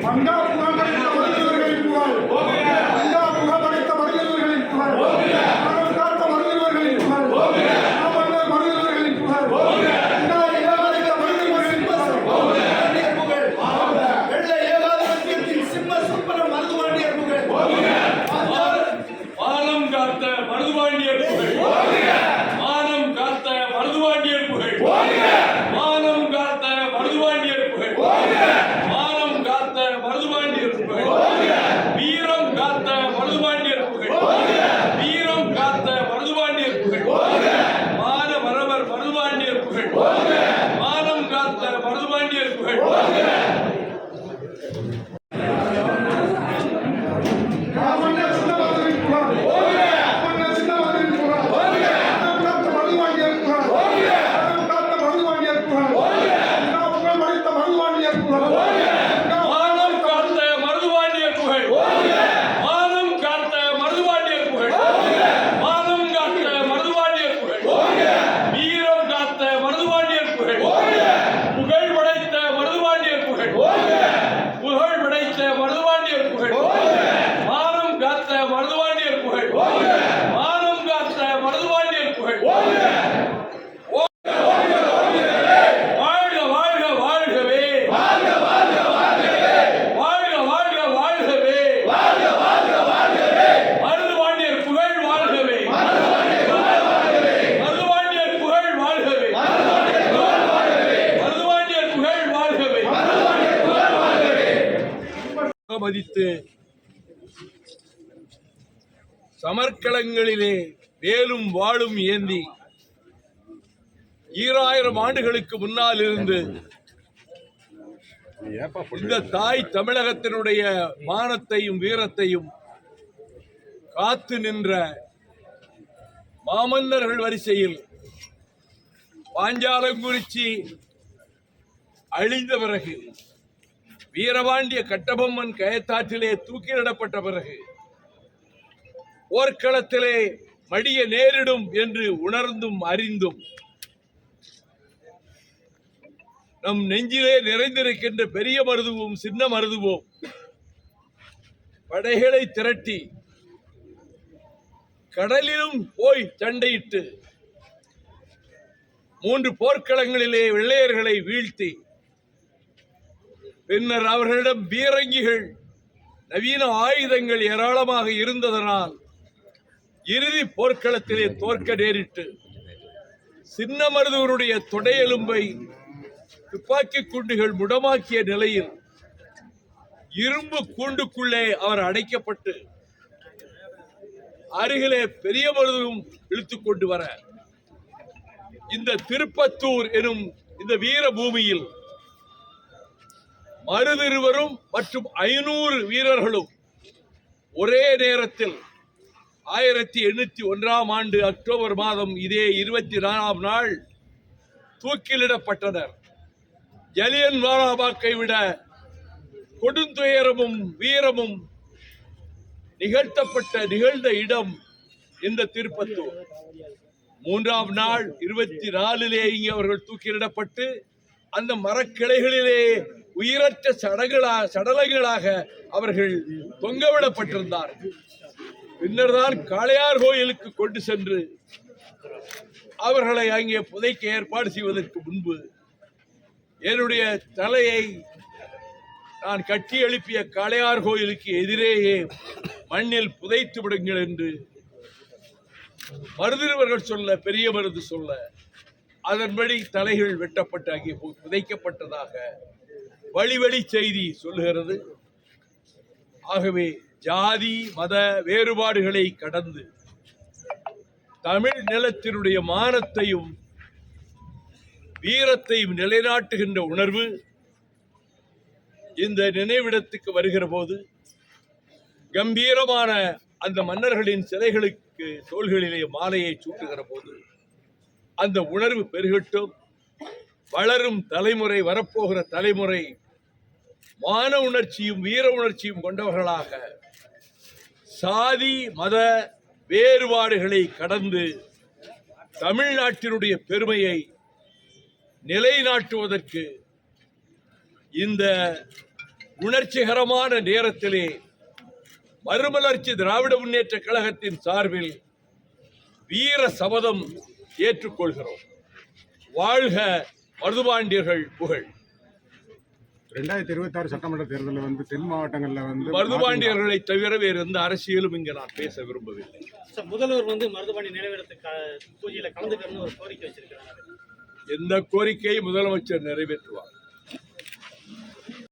மங்கா புகழ்படைத்த மருத்துவர்களின் புகழ், மங்கா புகழ்படைத்த மருத்துவர்களின் புகழ், மனம் காத்த மருத்துவர்களின் புகழ், மாமன்னர் மருத்துவர்களின் புகழ், மங்கா ஏகாதிபத்திய மருத்துவர்களின் புகழ், வெள்ளை ஏகாதிபத்தியத்தின் சிம்ம சுப்பரம் மருதுபாண்டியர் புகழ், மானம் காத்த மருதுபாண்டியர் புகழ், மானம் காத்த மருதுபாண்டியர் புகழ், மானம் காத்த மருதுபாண்டியர் புகழ், மானம் காத்த மருதுபாண்டியர் புகழ், வீரம் காத்த மருதுபாண்டியர் புகழ், வீரம் காத்த மருதுபாண்டியர் புகழ், மான மரவர் மருதுபாண்டியர் புகழ், மானம் காத்த மருதுபாண்டியர் புகழ், மாமன்னர் சின்னமருதுவின் புகழ், மாமன்னர் சின்னமருதுவின் புகழ், மனம் காத்த மருதுபாண்டியர் புகழ், மனம் காத்த மருதுபாண்டியர் புகழ், மங்கா புகழ்படைத்த மருதுபாண்டியர் புகழ், மானம் காத்த மருதுபாண்டியர் புகழ், மானம் காத்த மருதுபாண்டியர் புகழ், மானம் காத்த மருதுபாண்டியர் புகழ், வீரம் காத்த மருதுபாண்டியர் புகழ், புகழ் படைத்த மருதுபாண்டியர் புகழ், புகழ் படைத்த மருதுபாண்டியர் புகழ், மானம் காத்த மருதுபாண்டியர் புகழ், மானம் காத்த மருதுபாண்டியர் புகழ், வாழ்க வாழ்க வாழ்கவே, வாழ்க வாழ்க வாழ்கவே, மருதுபாண்டியர் புகழ் வாழ்கவே, மருதுபாண்டியர் புகழ் வாழ்கவே, மருதுபாண்டியர் புகழ் வாழ்கவே. மதித்து சமர்க்களங்களிலே வேலும் வாளும் ஏந்தி 2000 ஆண்டுகளுக்கு முன்னால் இருந்து இந்த தாய் தமிழகத்தினுடைய மானத்தையும் வீரத்தையும் காத்து நின்ற மாமன்னர்கள் வரிசையில் பாஞ்சாலங்குறிச்சி அழிந்த பிறகு, வீரபாண்டிய கட்டபொம்மன் கயத்தாற்றிலே தூக்கிலிடப்பட்ட பிறகு, போர்க்களத்திலே மடிய நேரிடும் என்று உணர்ந்தும் அறிந்தும் நம் நெஞ்சிலே நிறைந்திருக்கின்ற பெரிய மருதுவும் சின்ன மருதுவும் படைகளை திரட்டி கடலிலும் போய் சண்டையிட்டு 3 போர்க்களங்களிலே வெள்ளையர்களை வீழ்த்தி, பின்னர் அவர்களிடம் பீரங்கிகள் நவீன ஆயுதங்கள் ஏராளமாக இருந்ததனால் இறுதி போர்க்களத்திலே தோற்க நேரிட்டு சின்ன மருதுவருடைய தொடையெலும்பை துப்பாக்கி குண்டுகள் முடமாக்கிய நிலையில் இரும்பு கூண்டுக்குள்ளே அவர் அடைக்கப்பட்டு அருகிலே பெரிய மருதுவும் இழுத்துக் கொண்டு வர, இந்த திருப்பத்தூர் எனும் இந்த வீர பூமியில் மருதிருவரும் மற்றும் 500 வீரர்களும் ஒரே நேரத்தில் 1801ஆம் ஆண்டு அக்டோபர் மாதம் இதே 24ஆம் நாள் தூக்கிலிடப்பட்டனர். ஜலியன் வாலாபாக்கை விட கொடுந்துயரமும் வீரமும் நிகழ்ந்த இடம் இந்த திருப்பத்தூர். 3ஆம் நாள் 24 இங்கே அவர்கள் தூக்கிலிடப்பட்டு அந்த மரக்கிளைகளிலே உயிரற்ற சடலங்களாக அவர்கள் தொங்கவிடப்பட்டிருந்தார்கள். பின்னர் தான் காளையார் கோயிலுக்கு கொண்டு சென்று அவர்களை அங்கே புதைக்க ஏற்பாடு செய்வதற்கு முன்பு என்னுடைய தலையை நான் கட்டி எழுப்பிய காளையார் கோயிலுக்கு எதிரேயே மண்ணில் புதைத்து விடுங்கள் என்று மருதிருவர்கள் சொல்ல, பெரிய மருது சொல்ல, அதன்படி தலைகள் வெட்டப்பட்டு அங்கே புதைக்கப்பட்டதாக வழி செய்தி சொல்லுகிறது. ஆகவே ஜாதி மத வேறுபாடுகளை கடந்து தமிழ் நிலத்தினுடைய மானத்தையும் வீரத்தையும் நிலைநாட்டுகின்ற உணர்வு இந்த நினைவிடத்துக்கு வருகிற போது, கம்பீரமான அந்த மன்னர்களின் சிலைகளுக்கு தோள்களிலே மாலையை சூட்டுகிற போது அந்த உணர்வு பெருகட்டும். வளரும் தலைமுறை, வரப்போகிற தலைமுறை மான உணர்ச்சியும் வீர உணர்ச்சியும் கொண்டவர்களாக சாதி மத வேறுபாடுகளை கடந்து தமிழ்நாட்டினுடைய பெருமையை நிலைநாட்டுவதற்கு இந்த உணர்ச்சிகரமான நேரத்திலே மறுமலர்ச்சி திராவிட முன்னேற்ற கழகத்தின் சார்பில் வீர சபதம் ஏற்றுக்கொள்கிறோம். வாழ்க மருதுபாண்டியர்கள் புகழ். 2026 சட்டமன்ற தேர்தலில் வந்து தென் மாவட்டங்களில் வந்து மருதுபாண்டியர்களை தவிர வேறு எந்த அரசியலும் இங்கு நான் பேச விரும்பவில்லை. முதல்வர் வந்து மருதுபாண்டி நினைவிடத்துக்கு பூஜையில கலந்துக்கணும்னு ஒரு கோரிக்கை வச்சிருக்கிறாங்க. எந்த கோரிக்கையை முதலமைச்சர் நிறைவேற்றுவார்?